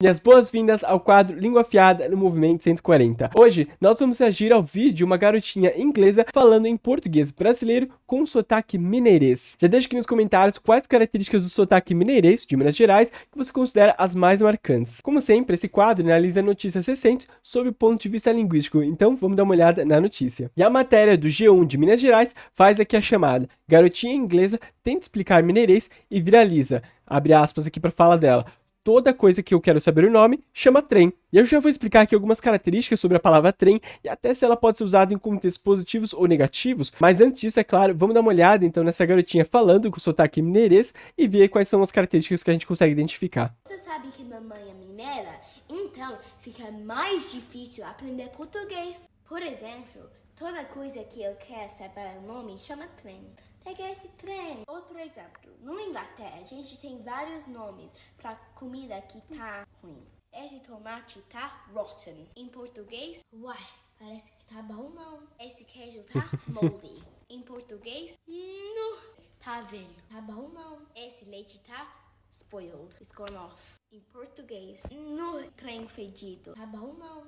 Minhas boas-vindas ao quadro Língua Afiada no Movimento 140. Hoje, nós vamos reagir ao vídeo de uma garotinha inglesa falando em português brasileiro com sotaque mineirês. Já deixa aqui nos comentários quais características do sotaque mineirês de Minas Gerais que você considera as mais marcantes. Como sempre, esse quadro analisa notícias recentes sob o ponto de vista linguístico, então vamos dar uma olhada na notícia. E a matéria do G1 de Minas Gerais faz aqui a chamada Garotinha inglesa tenta explicar mineirês e viraliza. Abre aspas aqui para fala dela. Toda coisa que eu quero saber o nome chama trem. E eu já vou explicar aqui algumas características sobre a palavra trem e até se ela pode ser usada em contextos positivos ou negativos. Mas antes disso, é claro, vamos dar uma olhada então nessa garotinha falando com sotaque mineirês e ver quais são as características que a gente consegue identificar. Você sabe que mamãe é mineira? Então fica mais difícil aprender português. Por exemplo, toda coisa que eu quero saber o nome chama trem. Pega esse trem. Outro exemplo. Na Inglaterra, a gente tem vários nomes para comida que tá ruim. Esse tomate tá rotten. Em português, uai, parece que tá bom não. Esse queijo tá moldy. Em português, não. Tá velho. Tá bom não. Esse leite tá spoiled. It's gone off. Em português, no trem fedido. Tá bom não.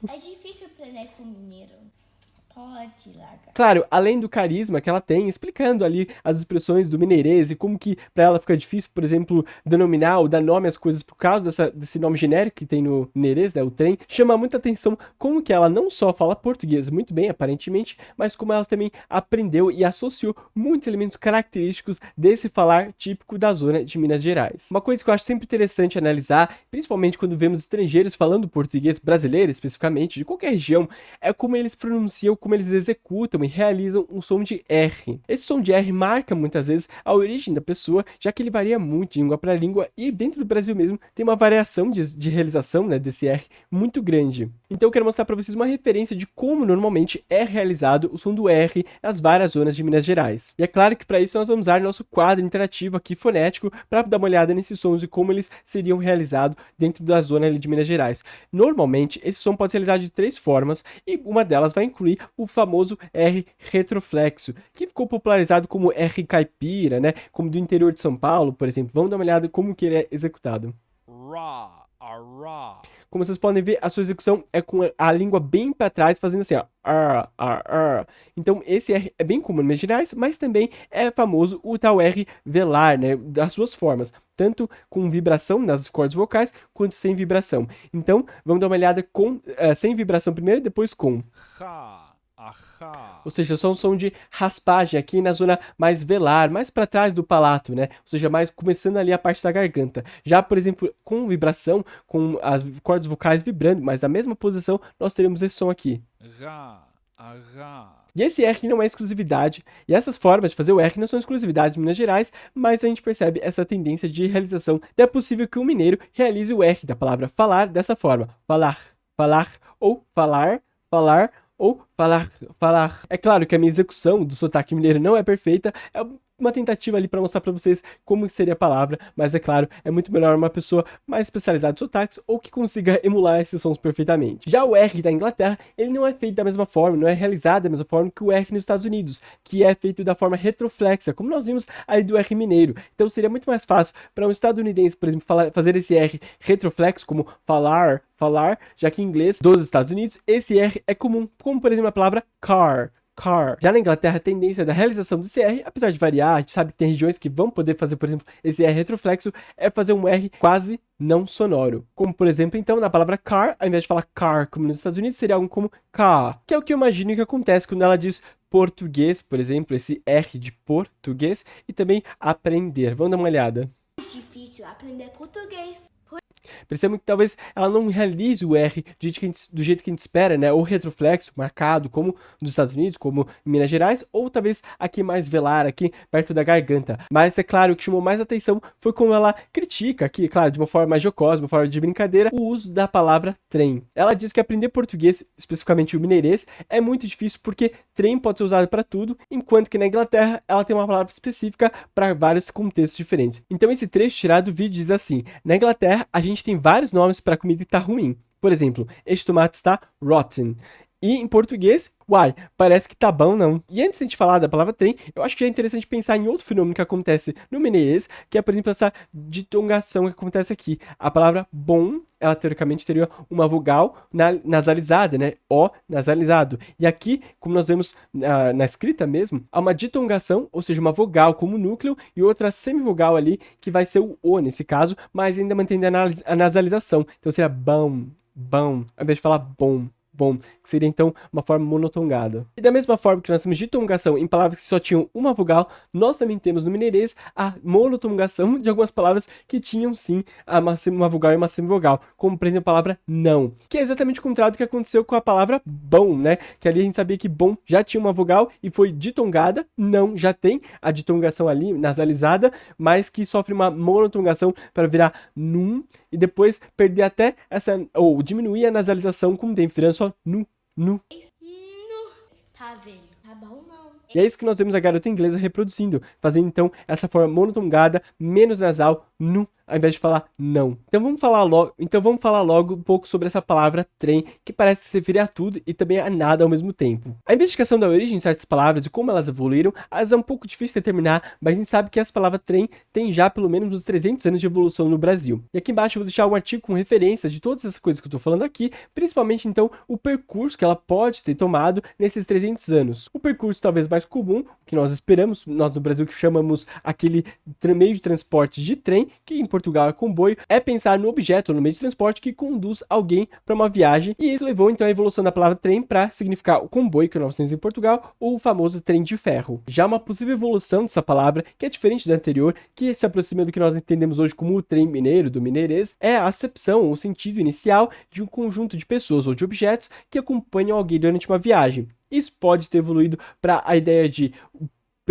É difícil aprender com mineiro. Pode largar. Claro, além do carisma que ela tem, explicando ali as expressões do mineirês e como que pra ela fica difícil, por exemplo, denominar ou dar nome às coisas por causa desse nome genérico que tem no mineirês, né, o trem, chama muita atenção como que ela não só fala português muito bem, aparentemente, mas como ela também aprendeu e associou muitos elementos característicos desse falar típico da zona de Minas Gerais. Uma coisa que eu acho sempre interessante analisar, principalmente quando vemos estrangeiros falando português brasileiro, especificamente, de qualquer região, é como eles pronunciam, como eles executam e realizam um som de R. Esse som de R marca muitas vezes a origem da pessoa, já que ele varia muito de língua para língua e dentro do Brasil mesmo tem uma variação de realização, né, desse R muito grande. Então eu quero mostrar para vocês uma referência de como normalmente é realizado o som do R nas várias zonas de Minas Gerais. E é claro que para isso nós vamos usar nosso quadro interativo aqui fonético para dar uma olhada nesses sons e como eles seriam realizados dentro da zona ali de Minas Gerais. Normalmente esse som pode ser realizado de 3 formas e uma delas vai incluir o famoso R retroflexo, que ficou popularizado como R caipira, né? Como do interior de São Paulo, por exemplo. Vamos dar uma olhada como que ele é executado. Como vocês podem ver, a sua execução é com a língua bem para trás, fazendo assim, ó. Então, esse R é bem comum em Minas Gerais, mas também é famoso o tal R velar, né? Das suas formas, tanto com vibração nas cordas vocais, quanto sem vibração. Então, vamos dar uma olhada com sem vibração primeiro e depois com. Ou seja, só um som de raspagem aqui na zona mais velar, mais para trás do palato, né? Ou seja, mais começando ali a parte da garganta. Já, por exemplo, com vibração, com as cordas vocais vibrando, mas na mesma posição, nós teremos esse som aqui. E esse R não é exclusividade, e essas formas de fazer o R não são exclusividade de Minas Gerais, mas a gente percebe essa tendência de realização. Então é possível que um mineiro realize o R da palavra falar dessa forma. Falar, falar, ou falar, falar, ou falar. É claro que a minha execução do sotaque mineiro não é perfeita, é uma tentativa ali para mostrar para vocês como seria a palavra, mas é claro, é muito melhor uma pessoa mais especializada em sotaques ou que consiga emular esses sons perfeitamente. Já o R da Inglaterra, ele não é feito da mesma forma, não é realizado da mesma forma que o R nos Estados Unidos, que é feito da forma retroflexa, como nós vimos aí do R mineiro. Então seria muito mais fácil para um estadunidense, por exemplo, fazer esse R retroflexo, como falar, já que em inglês dos Estados Unidos, esse R é comum, como por exemplo a palavra car. Já na Inglaterra, a tendência da realização do CR, apesar de variar, a gente sabe que tem regiões que vão poder fazer, por exemplo, esse R retroflexo, é fazer um R quase não sonoro. Como, por exemplo, então, na palavra car, ao invés de falar car, como nos Estados Unidos, seria algo como car, que é o que eu imagino que acontece quando ela diz português, por exemplo, esse R de português, e também aprender. Vamos dar uma olhada. É difícil aprender português. Percebam que talvez ela não realize o R do jeito que a gente espera, né? Ou retroflexo, marcado, como nos Estados Unidos, como em Minas Gerais, ou talvez aqui mais velar, aqui perto da garganta. Mas é claro, o que chamou mais atenção foi como ela critica aqui, claro, de uma forma mais jocosa, de uma forma de brincadeira, o uso da palavra trem. Ela diz que aprender português, especificamente o mineirês, é muito difícil porque trem pode ser usado para tudo, enquanto que na Inglaterra ela tem uma palavra específica para vários contextos diferentes. Então esse trecho tirado do vídeo diz assim: na Inglaterra a gente tem vários nomes para comida que está ruim. Por exemplo, este tomate está rotten. E em português, uai, parece que tá bom não. E antes de a gente falar da palavra trem, eu acho que é interessante pensar em outro fenômeno que acontece no mineirês, que é, por exemplo, essa ditongação que acontece aqui. A palavra bom, ela teoricamente teria uma vogal nasalizada, né? O nasalizado. E aqui, como nós vemos na escrita mesmo, há uma ditongação, ou seja, uma vogal como núcleo e outra semivogal ali, que vai ser o O nesse caso, mas ainda mantendo a nasalização. Então seria bom, bom, ao invés de falar bom. Bom, que seria então uma forma monotongada. E da mesma forma que nós temos ditongação em palavras que só tinham uma vogal, nós também temos no mineirês a monotongação de algumas palavras que tinham sim uma vogal e uma semivogal, como por exemplo a palavra não, que é exatamente o contrário do que aconteceu com a palavra bom, né? Que ali a gente sabia que bom já tinha uma vogal e foi ditongada, não já tem a ditongação ali nasalizada, mas que sofre uma monotongação para virar num e depois perder até essa, ou diminuir a nasalização com o tempo, virando só nu. No. Tá velho. Tá bom não. E é isso que nós vemos a garota inglesa reproduzindo, fazendo então essa forma monotongada, menos nasal, nu, ao invés de falar não. Então vamos falar logo um pouco sobre essa palavra trem, que parece se referir a tudo e também a nada ao mesmo tempo. A investigação da origem de certas palavras e como elas evoluíram, é um pouco difícil de determinar, mas a gente sabe que essa palavra trem tem já pelo menos uns 300 anos de evolução no Brasil. E aqui embaixo eu vou deixar um artigo com referências de todas essas coisas que eu tô falando aqui, principalmente então o percurso que ela pode ter tomado nesses 300 anos. O percurso talvez mais comum, que nós esperamos, nós no Brasil que chamamos aquele meio de transporte de trem, que em Portugal é comboio, é pensar no objeto ou no meio de transporte que conduz alguém para uma viagem, e isso levou então à evolução da palavra trem para significar o comboio, que nós temos em Portugal, ou o famoso trem de ferro. Já uma possível evolução dessa palavra, que é diferente da anterior, que se aproxima do que nós entendemos hoje como o trem mineiro, do mineirês, é a acepção ou sentido inicial de um conjunto de pessoas ou de objetos que acompanham alguém durante uma viagem. Isso pode ter evoluído para a ideia de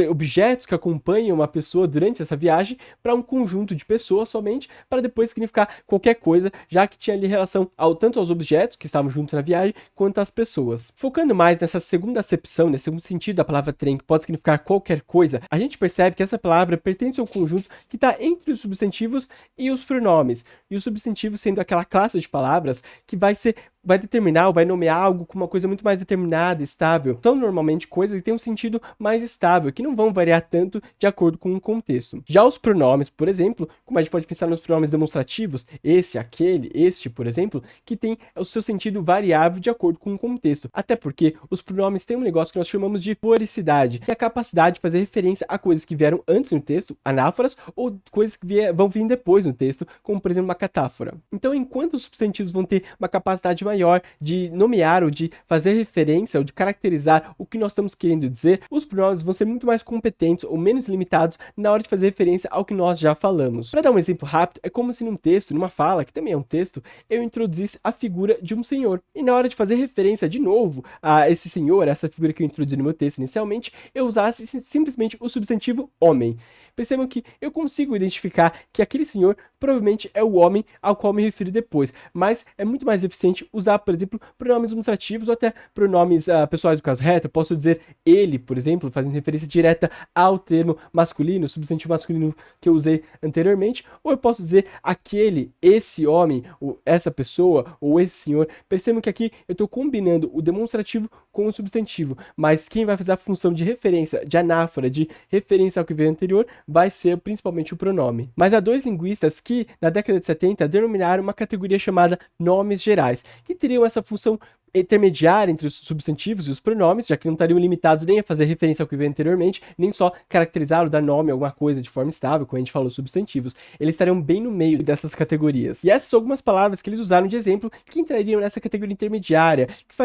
objetos que acompanham uma pessoa durante essa viagem para um conjunto de pessoas somente, para depois significar qualquer coisa, já que tinha ali relação tanto aos objetos que estavam juntos na viagem, quanto às pessoas. Focando mais nessa segunda acepção, nesse segundo sentido da palavra trem, que pode significar qualquer coisa, a gente percebe que essa palavra pertence a um conjunto que está entre os substantivos e os pronomes, e os substantivos sendo aquela classe de palavras que vai determinar ou vai nomear algo com uma coisa muito mais determinada, estável. São normalmente coisas que têm um sentido mais estável, que não vão variar tanto de acordo com o contexto. Já os pronomes, por exemplo, como a gente pode pensar nos pronomes demonstrativos, esse, aquele, este, por exemplo, que tem o seu sentido variável de acordo com o contexto. Até porque os pronomes têm um negócio que nós chamamos de floricidade, que é a capacidade de fazer referência a coisas que vieram antes no texto, anáforas, ou coisas que vão vir depois no texto, como por exemplo uma catáfora. Então, enquanto os substantivos vão ter uma capacidade maior de nomear ou de fazer referência ou de caracterizar o que nós estamos querendo dizer, os pronomes vão ser muito mais competentes ou menos limitados na hora de fazer referência ao que nós já falamos. Para dar um exemplo rápido, é como se num texto, numa fala, que também é um texto, eu introduzisse a figura de um senhor. E na hora de fazer referência de novo a esse senhor, essa figura que eu introduzi no meu texto inicialmente, eu usasse simplesmente o substantivo homem. Percebam que eu consigo identificar que aquele senhor provavelmente é o homem ao qual me refiro depois, mas é muito mais eficiente usar, por exemplo, pronomes demonstrativos ou até pronomes pessoais do caso reto. Eu posso dizer ele, por exemplo, fazendo referência direta ao termo masculino, substantivo masculino que eu usei anteriormente, ou eu posso dizer aquele, esse homem, ou essa pessoa, ou esse senhor. Percebam que aqui eu estou combinando o demonstrativo com o substantivo, mas quem vai fazer a função de referência, de anáfora, de referência ao que veio anterior, vai ser principalmente o pronome. Mas há dois linguistas que, na década de 70, denominaram uma categoria chamada nomes gerais, que teriam essa função intermediária entre os substantivos e os pronomes, já que não estariam limitados nem a fazer referência ao que veio anteriormente, nem só caracterizar ou dar nome a alguma coisa de forma estável, como a gente falou, substantivos. Eles estariam bem no meio dessas categorias. E essas são algumas palavras que eles usaram de exemplo que entrariam nessa categoria intermediária, que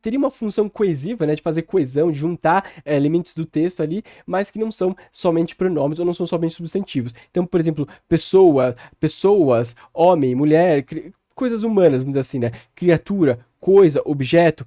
teriam uma função coesiva, né, de fazer coesão, de juntar elementos do texto ali, mas que não são somente pronomes ou não são somente substantivos. Então, por exemplo, pessoa, pessoas, homem, mulher, coisas humanas, vamos dizer assim, né? Criatura, coisa, objeto,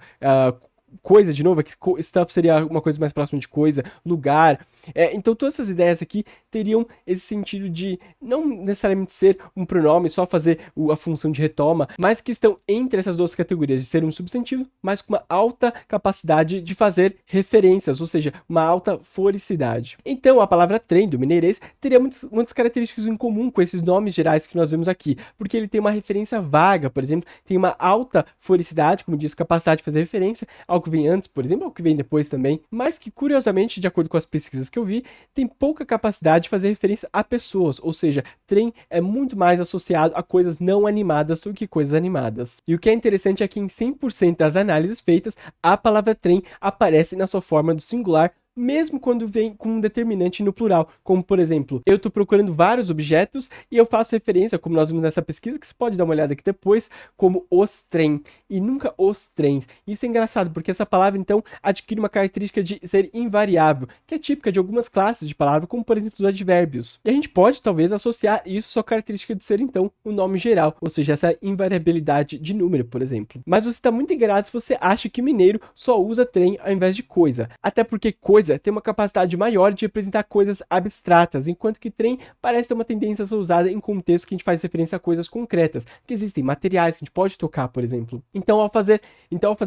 coisa, de novo, aqui stuff seria uma coisa mais próxima de coisa, lugar. Então todas essas ideias aqui teriam esse sentido de não necessariamente ser um pronome, só fazer a função de retoma, mas que estão entre essas duas categorias, de ser um substantivo, mas com uma alta capacidade de fazer referências, ou seja, uma alta foricidade. Então a palavra trem, do mineirês, teria muitas características em comum com esses nomes gerais que nós vemos aqui, porque ele tem uma referência vaga, por exemplo, tem uma alta foricidade, como diz, capacidade de fazer referência ao que vem antes, por exemplo, ao que vem depois também, mas que, curiosamente, de acordo com as pesquisas que eu vi, tem pouca capacidade de fazer referência a pessoas, ou seja, trem é muito mais associado a coisas não animadas do que coisas animadas. E o que é interessante é que em 100% das análises feitas, a palavra trem aparece na sua forma do singular, mesmo quando vem com um determinante no plural, como por exemplo, eu estou procurando vários objetos e eu faço referência, como nós vimos nessa pesquisa, que você pode dar uma olhada aqui depois, como os trem, e nunca os trens. Isso é engraçado, porque essa palavra, então, adquire uma característica de ser invariável, que é típica de algumas classes de palavra, como por exemplo os advérbios. E a gente pode, talvez, associar isso à sua característica de ser, então, um nome geral, ou seja, essa invariabilidade de número, por exemplo. Mas você está muito enganado se você acha que mineiro só usa trem ao invés de coisa, até porque coisa tem uma capacidade maior de representar coisas abstratas, enquanto que trem parece ter uma tendência a ser usada em contexto que a gente faz referência a coisas concretas, que existem materiais que a gente pode tocar, por exemplo. Então, ao fazer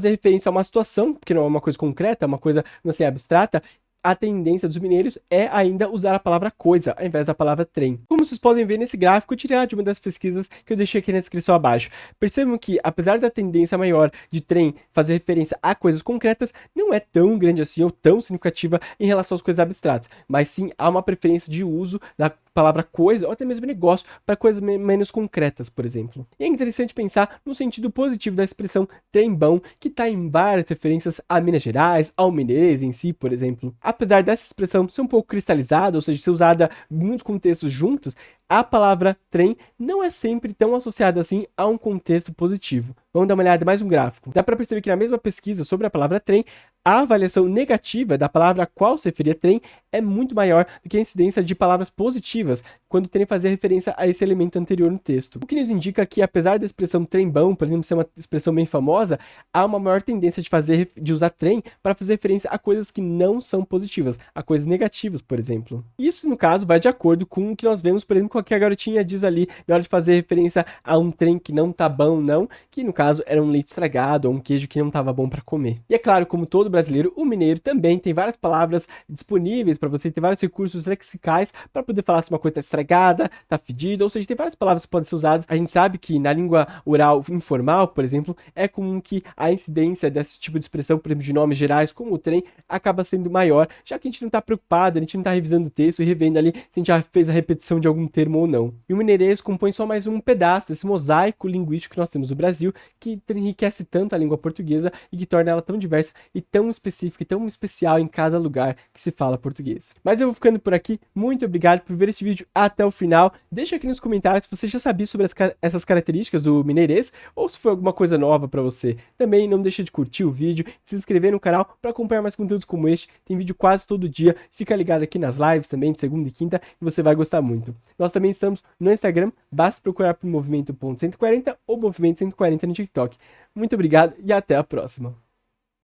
referência a uma situação, que não é uma coisa concreta, é uma coisa, não sei, abstrata, a tendência dos mineiros é ainda usar a palavra coisa, ao invés da palavra trem. Como vocês podem ver nesse gráfico, eu tirei de uma das pesquisas que eu deixei aqui na descrição abaixo. Percebam que, apesar da tendência maior de trem fazer referência a coisas concretas, não é tão grande assim ou tão significativa em relação às coisas abstratas, mas sim há uma preferência de uso da palavra coisa ou até mesmo negócio para coisas menos concretas, por exemplo. E é interessante pensar no sentido positivo da expressão trembão, que está em várias referências a Minas Gerais, ao mineirês em si, por exemplo. Apesar dessa expressão ser um pouco cristalizada, ou seja, ser usada em muitos contextos juntos, a palavra trem não é sempre tão associada assim a um contexto positivo. Vamos dar uma olhada em mais um gráfico. Dá para perceber que na mesma pesquisa sobre a palavra trem, a avaliação negativa da palavra a qual se referia trem é muito maior do que a incidência de palavras positivas, quando o trem fazia referência a esse elemento anterior no texto. O que nos indica que, apesar da expressão trembão, por exemplo, ser uma expressão bem famosa, há uma maior tendência de usar trem para fazer referência a coisas que não são positivas, a coisas negativas, por exemplo. Isso, no caso, vai de acordo com o que nós vemos, por exemplo, com o que a garotinha diz ali, na hora de fazer referência a um trem que não tá bom, não, que no caso era um leite estragado ou um queijo que não estava bom para comer. E é claro, como todo brasileiro, o mineiro também tem várias palavras disponíveis para você, ter vários recursos lexicais para poder falar se uma coisa está estragada, está fedida, ou seja, tem várias palavras que podem ser usadas. A gente sabe que na língua oral informal, por exemplo, é comum que a incidência desse tipo de expressão, por exemplo, de nomes gerais, como o trem, acaba sendo maior, já que a gente não está preocupado, a gente não está revisando o texto e revendo ali se a gente já fez a repetição de algum termo ou não. E o mineirês compõe só mais um pedaço desse mosaico linguístico que nós temos no Brasil, que enriquece tanto a língua portuguesa e que torna ela tão diversa e tão específica e tão especial em cada lugar que se fala português. Mas eu vou ficando por aqui. Muito obrigado por ver este vídeo até o final. Deixa aqui nos comentários se você já sabia sobre essas características do mineirês ou se foi alguma coisa nova para você. Também não deixa de curtir o vídeo, se inscrever no canal para acompanhar mais conteúdos como este. Tem vídeo quase todo dia. Fica ligado aqui nas lives também, de segunda e quinta, e você vai gostar muito. Nós também estamos no Instagram, basta procurar por movimento.140 ou movimento 140 no TikTok. Muito obrigado e até a próxima.